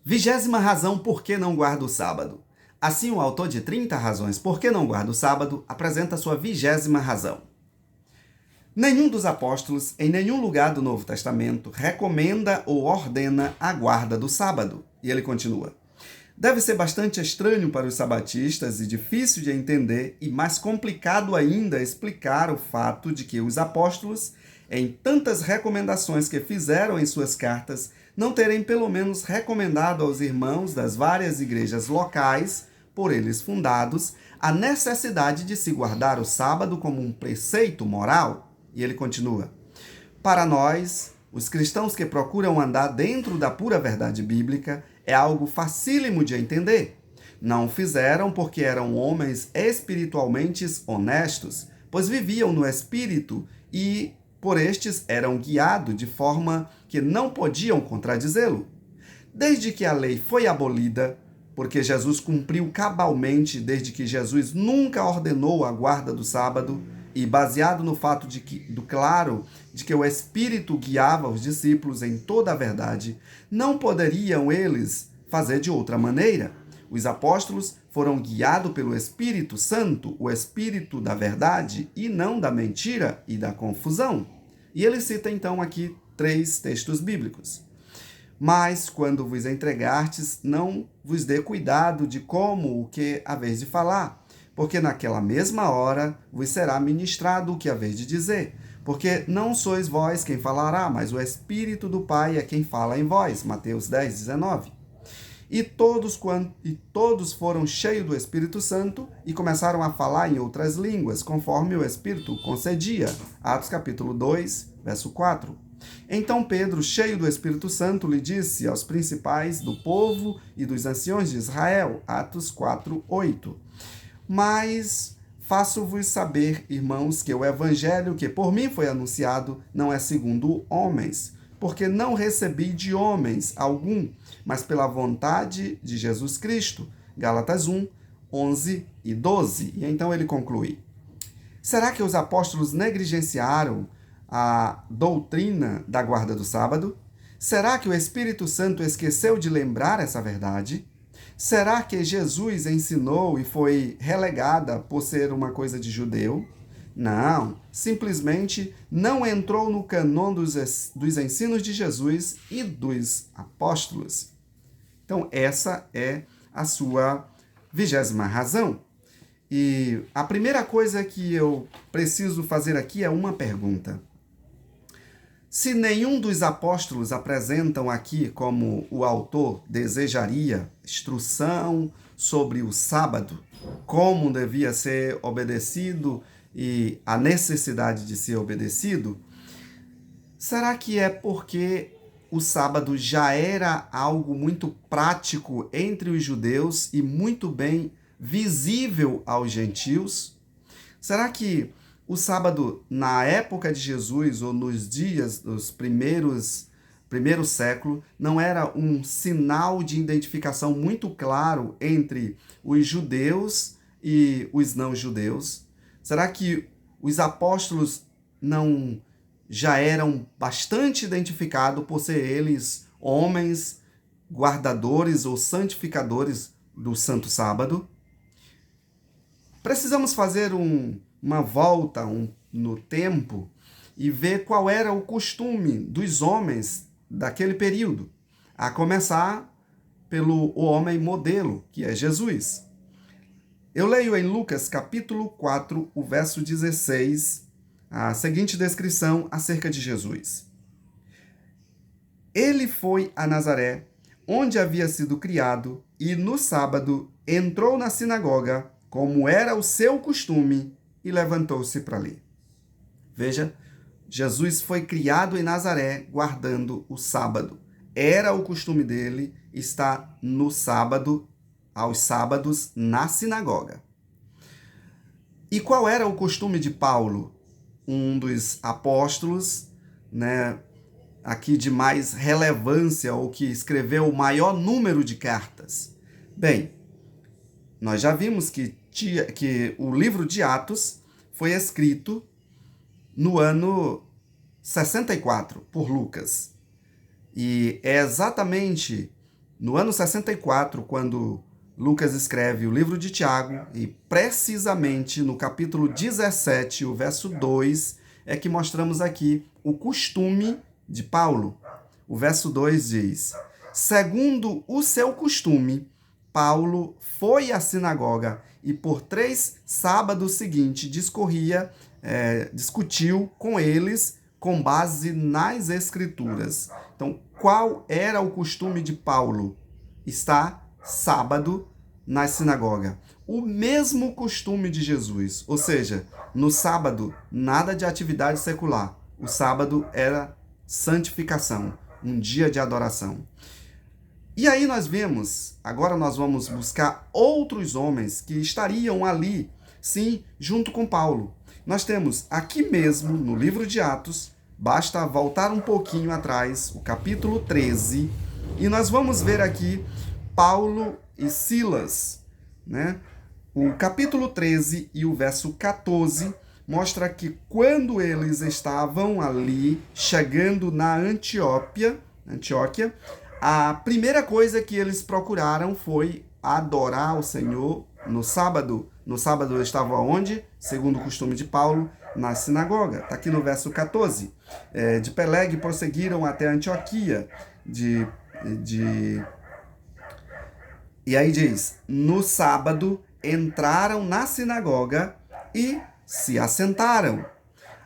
20ª razão por que não guarda o sábado. Assim, o autor de 30 razões por que não guarda o sábado apresenta sua 20ª razão. Nenhum dos apóstolos, em nenhum lugar do Novo Testamento, recomenda ou ordena a guarda do sábado. E ele continua. Deve ser bastante estranho para os sabatistas e difícil de entender e mais complicado ainda explicar o fato de que os apóstolos, em tantas recomendações que fizeram em suas cartas, não terem pelo menos recomendado aos irmãos das várias igrejas locais, por eles fundados, a necessidade de se guardar o sábado como um preceito moral. E ele continua. Para nós, os cristãos que procuram andar dentro da pura verdade bíblica, é algo facílimo de entender. Não o fizeram porque eram homens espiritualmente honestos, pois viviam no espírito e, por estes, eram guiados de forma que não podiam contradizê-lo. Desde que a lei foi abolida, porque Jesus cumpriu cabalmente desde que Jesus nunca ordenou a guarda do sábado, e baseado no fato de que o Espírito guiava os discípulos em toda a verdade, não poderiam eles fazer de outra maneira. Os apóstolos foram guiados pelo Espírito Santo, o Espírito da verdade, e não da mentira e da confusão. E ele cita então aqui 3 textos bíblicos. Mas, quando vos entregastes, não vos dê cuidado de como o que haveis de falar, porque naquela mesma hora vos será ministrado o que haveis de dizer. Porque não sois vós quem falará, mas o Espírito do Pai é quem fala em vós. Mateus 10, 19. E todos foram cheios do Espírito Santo e começaram a falar em outras línguas, conforme o Espírito concedia. Atos capítulo 2, verso 4. Então Pedro, cheio do Espírito Santo, lhe disse aos principais do povo e dos anciões de Israel. Atos 4, 8. Mas faço-vos saber, irmãos, que o evangelho que por mim foi anunciado não é segundo homens, porque não recebi de homens algum, mas pela vontade de Jesus Cristo. Gálatas 1, 11 e 12. E então ele conclui. Será que os apóstolos negligenciaram a doutrina da guarda do sábado? Será que o Espírito Santo esqueceu de lembrar essa verdade? Será que Jesus ensinou e foi relegada por ser uma coisa de judeu? Não, simplesmente não entrou no cânon dos ensinos de Jesus e dos apóstolos. Então, essa é a sua 20ª razão. E a primeira coisa que eu preciso fazer aqui é uma pergunta. Se nenhum dos apóstolos apresentam aqui, como o autor desejaria, instrução sobre o sábado, como devia ser obedecido e a necessidade de ser obedecido, será que é porque o sábado já era algo muito prático entre os judeus e muito bem visível aos gentios? Será que o sábado, na época de Jesus, ou nos dias dos primeiro século, não era um sinal de identificação muito claro entre os judeus e os não-judeus? Será que os apóstolos não já eram bastante identificados por ser eles homens guardadores ou santificadores do Santo Sábado? Precisamos fazer uma volta no tempo e ver qual era o costume dos homens daquele período, a começar pelo homem modelo, que é Jesus. Eu leio em Lucas capítulo 4, o verso 16, a seguinte descrição acerca de Jesus. Ele foi a Nazaré, onde havia sido criado, e no sábado entrou na sinagoga, como era o seu costume, e levantou-se para ler. Veja, Jesus foi criado em Nazaré guardando o sábado. Era o costume dele estar no sábado, aos sábados, na sinagoga. E qual era o costume de Paulo, um dos apóstolos, aqui de mais relevância, ou que escreveu o maior número de cartas? Bem, nós já vimos que o livro de Atos foi escrito no ano 64 por Lucas. E é exatamente No ano 64, quando Lucas escreve o livro de Tiago, e precisamente no capítulo 17, o verso 2, é que mostramos aqui o costume de Paulo. O verso 2 diz: segundo o seu costume, Paulo foi à sinagoga e por 3 sábados seguintes discutiu com eles com base nas Escrituras. Então, qual era o costume de Paulo? Estar sábado na sinagoga. O mesmo costume de Jesus, ou seja, no sábado, nada de atividade secular. O sábado era santificação, um dia de adoração. E aí nós vemos, agora nós vamos buscar outros homens que estariam ali, sim, junto com Paulo. Nós temos aqui mesmo, no livro de Atos, basta voltar um pouquinho atrás, o capítulo 13, e nós vamos ver aqui Paulo e Silas, né? O capítulo 13 e o verso 14 mostra que quando eles estavam ali, chegando na Antioquia, a primeira coisa que eles procuraram foi adorar o Senhor no sábado. No sábado eles estavam aonde? Segundo o costume de Paulo, na sinagoga. Está aqui no verso 14. De Peleg prosseguiram até Antioquia. E aí diz, no sábado entraram na sinagoga e se assentaram.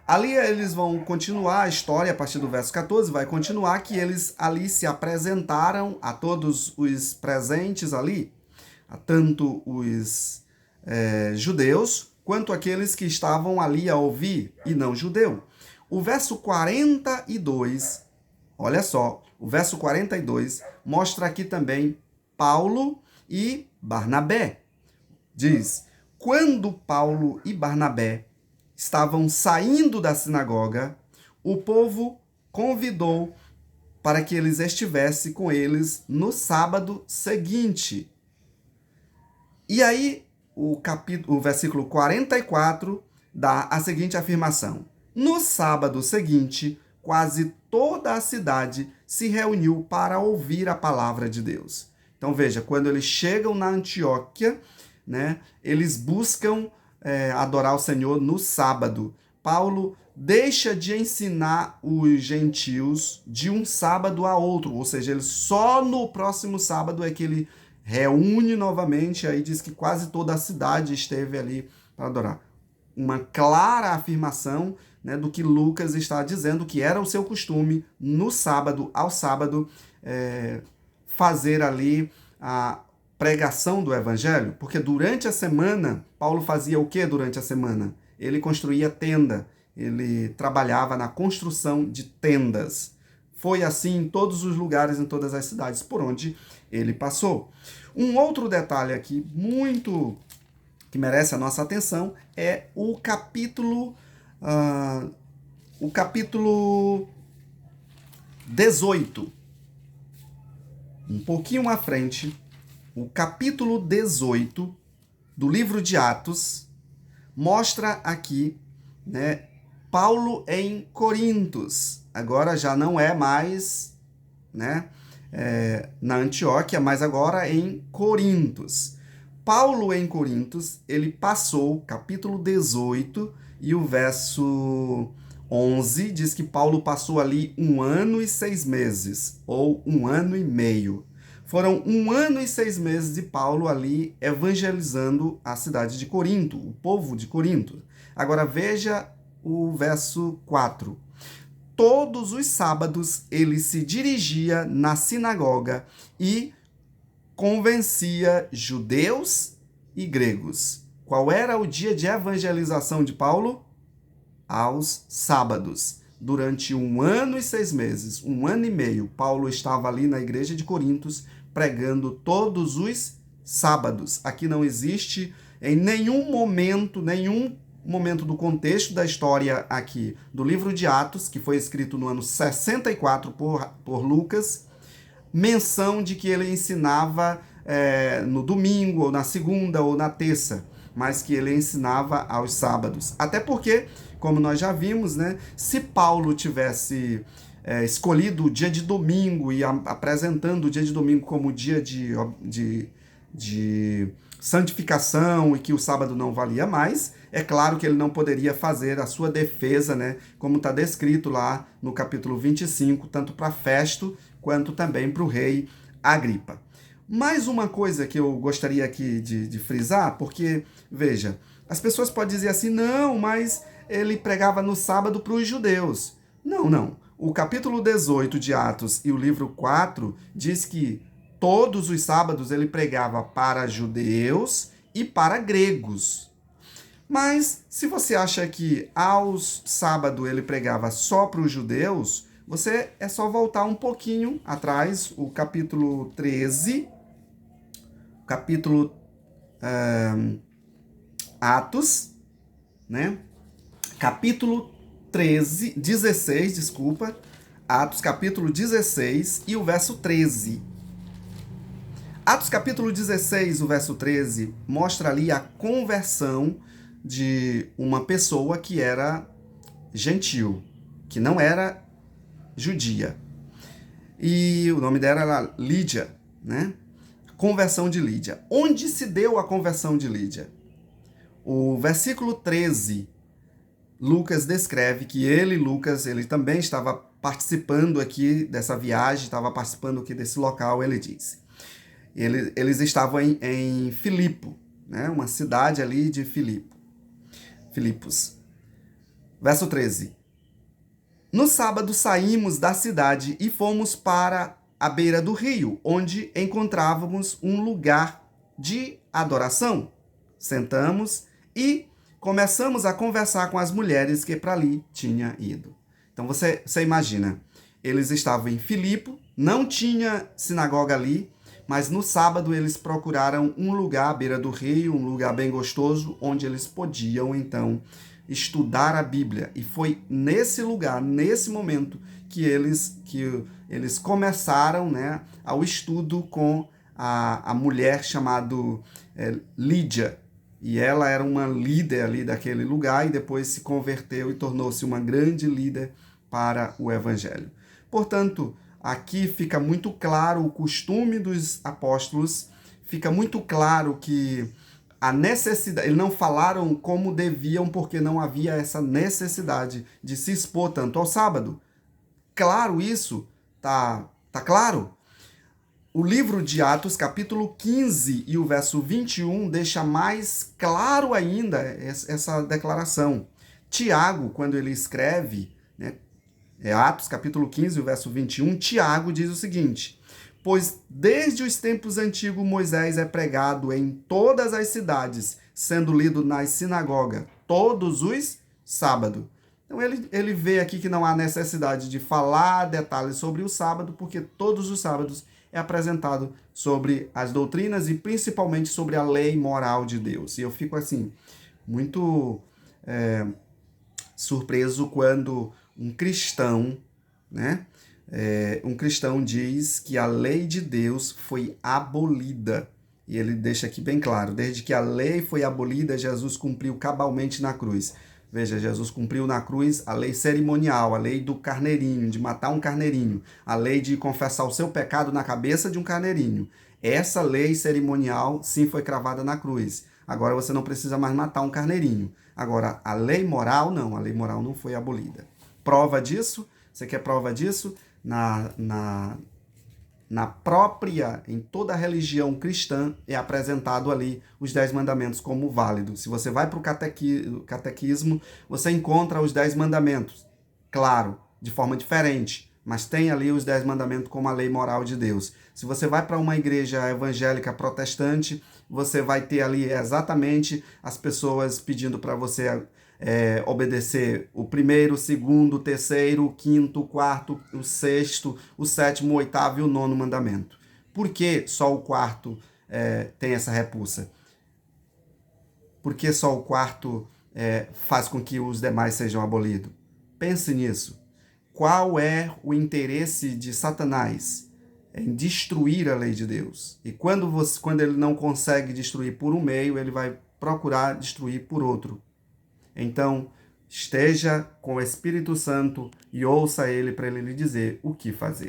Ali eles vão continuar a história, a partir do verso 14, vai continuar que eles ali se apresentaram a todos os presentes ali, a tanto os judeus, quanto aqueles que estavam ali a ouvir e não judeu. O verso 42, olha só, o verso 42 mostra aqui também Paulo e Barnabé. Diz, quando Paulo e Barnabé estavam saindo da sinagoga, o povo convidou para que eles estivessem com eles no sábado seguinte. E aí, o versículo 44 dá a seguinte afirmação. No sábado seguinte, quase toda a cidade se reuniu para ouvir a palavra de Deus. Então veja, quando eles chegam na Antioquia, né, eles buscam adorar o Senhor no sábado. Paulo deixa de ensinar os gentios de um sábado a outro, ou seja, ele só no próximo sábado é que ele reúne novamente, aí diz que quase toda a cidade esteve ali para adorar. Uma clara afirmação, né, do que Lucas está dizendo, que era o seu costume no sábado, ao sábado, fazer ali a pregação do evangelho, porque durante a semana, Paulo fazia o que durante a semana? Ele construía tenda, ele trabalhava na construção de tendas. Foi assim em todos os lugares, em todas as cidades por onde ele passou. Um outro detalhe aqui, muito que merece a nossa atenção, é o capítulo 18. Um pouquinho à frente, o capítulo 18 do livro de Atos mostra aqui, né, Paulo em Corintos. Agora já não é mais, né, na Antioquia, mas agora em Corintos. Paulo em Corintos, ele passou, capítulo 18 e o verso 11, diz que Paulo passou ali 1 ano e 6 meses, ou 1 ano e meio. Foram 1 ano e 6 meses de Paulo ali evangelizando a cidade de Corinto, o povo de Corinto. Agora veja o verso 4. Todos os sábados ele se dirigia na sinagoga e convencia judeus e gregos. Qual era o dia de evangelização de Paulo? Aos sábados. Durante 1 ano e 6 meses, 1 ano e meio, Paulo estava ali na igreja de Corintos pregando todos os sábados. Aqui não existe em nenhum momento do contexto da história aqui do livro de Atos, que foi escrito no ano 64 por Lucas, menção de que ele ensinava no domingo, ou na segunda, ou na terça, mas que ele ensinava aos sábados. Até porque, como nós já vimos, né, se Paulo tivesse escolhido o dia de domingo e apresentando o dia de domingo como dia de santificação e que o sábado não valia mais, é claro que ele não poderia fazer a sua defesa, né, como está descrito lá no capítulo 25, tanto para Festo quanto também para o rei Agripa. Mais uma coisa que eu gostaria aqui de frisar, porque, veja, as pessoas podem dizer assim, não, mas ele pregava no sábado para os judeus. Não. O capítulo 18 de Atos e o livro 4 diz que todos os sábados ele pregava para judeus e para gregos. Mas se você acha que aos sábados ele pregava só para os judeus, você é só voltar um pouquinho atrás, o capítulo 13, capítulo Atos, né? Capítulo 16, desculpa, Atos capítulo 16 e o verso 13. Atos capítulo 16, o verso 13, mostra ali a conversão de uma pessoa que era gentil, que não era judia. E o nome dela era Lídia, né? Conversão de Lídia. Onde se deu a conversão de Lídia? O versículo 13, Lucas descreve que Lucas, ele também estava participando aqui dessa viagem, estava participando aqui desse local, ele diz. Eles estavam em Filipo, né? Uma cidade ali de Filipos. Verso 13. No sábado saímos da cidade e fomos para a beira do rio, onde encontrávamos um lugar de adoração. Sentamos e começamos a conversar com as mulheres que para ali tinham ido. Então você imagina, eles estavam em Filipo, não tinha sinagoga ali, mas no sábado eles procuraram um lugar à beira do rio, um lugar bem gostoso, onde eles podiam então estudar a Bíblia. E foi nesse lugar, nesse momento, que eles começaram, né, ao estudo com a mulher chamada Lídia. E ela era uma líder ali daquele lugar e depois se converteu e tornou-se uma grande líder para o Evangelho. Portanto, aqui fica muito claro o costume dos apóstolos, fica muito claro que a necessidade, eles não falaram como deviam porque não havia essa necessidade de se expor tanto ao sábado. Claro isso? Tá claro? O livro de Atos, capítulo 15 e o verso 21, deixa mais claro ainda essa declaração. Tiago, quando ele escreve, né, Atos, capítulo 15, o verso 21, Tiago diz o seguinte: pois desde os tempos antigos Moisés é pregado em todas as cidades, sendo lido nas sinagogas todos os sábados. Então ele vê aqui que não há necessidade de falar detalhes sobre o sábado, porque todos os sábados é apresentado sobre as doutrinas e principalmente sobre a lei moral de Deus. E eu fico assim, muito surpreso quando um cristão, né? Um cristão diz que a lei de Deus foi abolida. E ele deixa aqui bem claro, desde que a lei foi abolida, Jesus cumpriu cabalmente na cruz. Veja, Jesus cumpriu na cruz a lei cerimonial, a lei do carneirinho, de matar um carneirinho, a lei de confessar o seu pecado na cabeça de um carneirinho. Essa lei cerimonial, sim, foi cravada na cruz. Agora você não precisa mais matar um carneirinho. Agora, a lei moral, não. A lei moral não foi abolida. Prova disso? Você quer prova disso? Em toda a religião cristã é apresentado ali os 10 mandamentos como válidos. Se você vai para o catequismo, você encontra os 10 mandamentos. Claro, de forma diferente, mas tem ali os 10 mandamentos como a lei moral de Deus. Se você vai para uma igreja evangélica protestante, você vai ter ali exatamente as pessoas pedindo para você obedecer o primeiro, o segundo, o terceiro, o quinto, o quarto, o sexto, o sétimo, o oitavo e o nono mandamento. Por que só o quarto tem essa repulsa? Por que só o quarto faz com que os demais sejam abolidos? Pense nisso. Qual é o interesse de Satanás? Em destruir a lei de Deus. E quando ele não consegue destruir por um meio, ele vai procurar destruir por outro. Então, Esteja com o Espírito Santo e ouça ele para ele lhe dizer o que fazer.